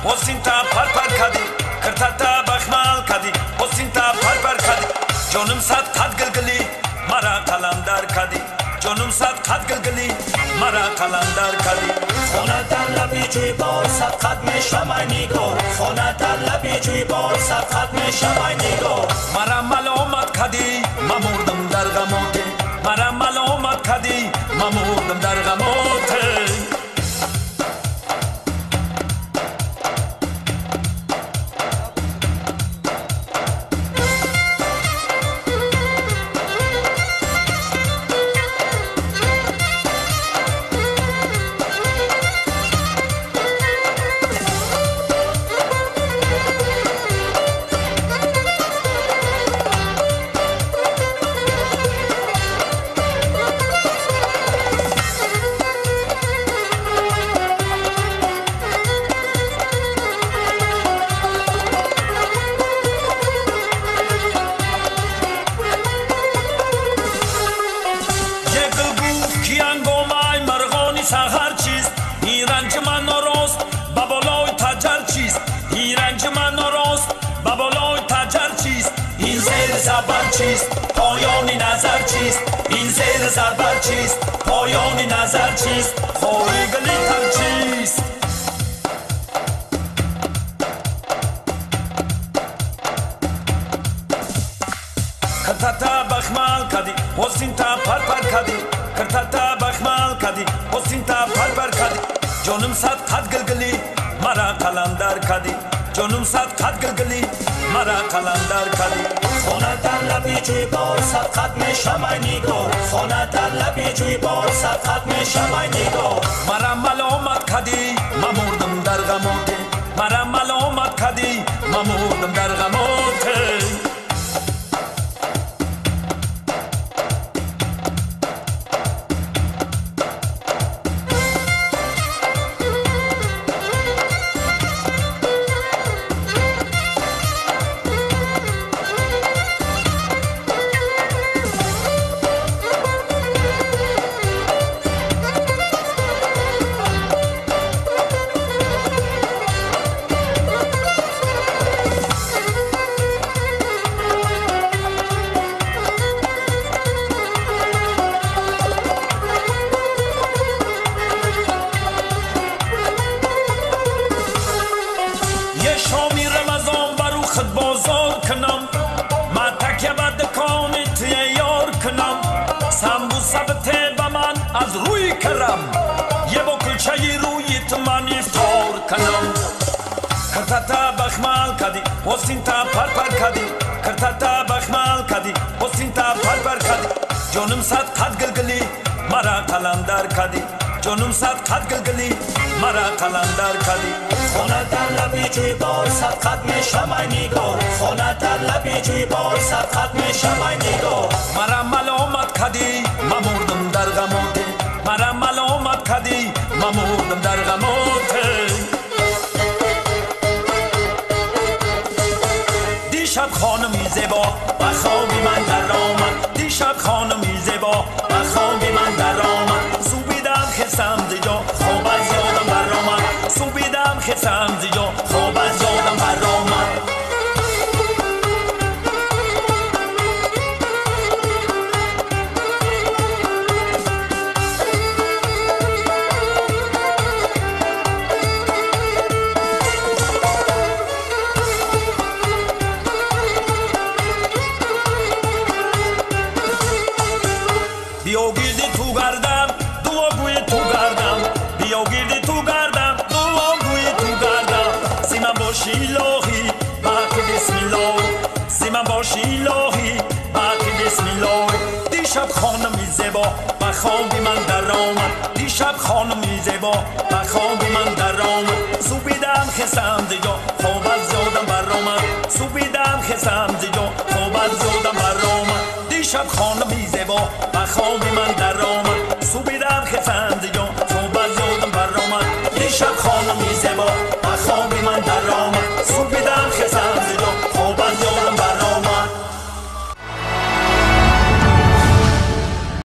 حسینتا پر پر کدی کرتاتا بخمال کدی حسینتا پر پر کدی جانم صد قد گلگلی مرا قلندر کدی جانم صد قد گلگلی مرا قلندر کدی خونه در لبی جوی بار صد قد میشم ای نگار خونه در لبی جوی بار صد قد میشم ای نگار مرا ملامت کدی ممردم در غمات مرا ملامت کدی ممردم در غمات سحر چیست این رنج من ناراست با بالای تجر چیست این رنج من ناراست با بالای تجر چیست این زیر زبر چیست پایانی نظر چیست این زیر زبر چیست پایانی نظر چیست خوری گلی تر چیست کرتاتا بخمال کدی حسینتا پر پر کدی کرتاتا بخمال کدی حسینتا پر پر کدی جانم صد قد گلگلی مرا قلندر کدی جانم صد قد گلگلی مرا قلندر کدی خونه در لبی جوی بار صد قد میشم ای نگار خونه در لبی جوی بار صد قد میشم ای نگار مرا ملامت کدی ممردم در غمات مرا ملامت کدی ممردم در غمات شامی رمضان برو خود بازار کنم ما تکیه به دکان تیار کنم سمبوسه بته به من از روی کرم یه با کلچه روی من افطار کنم کرتاتا بخمال کدی حسینتا پر پر کدی کرتاتا بخمال کدی حسینتا پر پر کدی جانم صد قد گلگلی مرا قلندر کدی جانم صد قد گلگلی مرا قلندر کدی خونه در لبی جوی بار صد قد میشم ای نگار خونه در لبی جوی بار صد قد میشم ای نگار مرا ملامت کدی ممردم در غمات مرا ملامت کدی ممردم در غمات دیشب خانمی زیبا و خوابی من در آمد دیشب خانمی زیبا و خوابی من در آمد سوبیدم خستم زیجا خواب از یادم بر آمد سوبیدم خستم زیجا خواب از یادم بر آمد بیا گیردی تو گردم دعاگوی تو گردم بیا گیردی تو گردم دعاگوی تو گردم سیمن باشی الهی باقی بسم الله سیمن باشی الهی باقی بسم الله دیشب خانمی زیبا و خوابی من در آمد دیشب خانمی زیبا و خوابی من در آمد سوبیدم خستم زیجا خواب از یادم بر آمد سوبیدم خستم زیجا خواب از یادم بر آمد دیشب خانمی زیبا و خوابی من در آمد سوبیدم خستم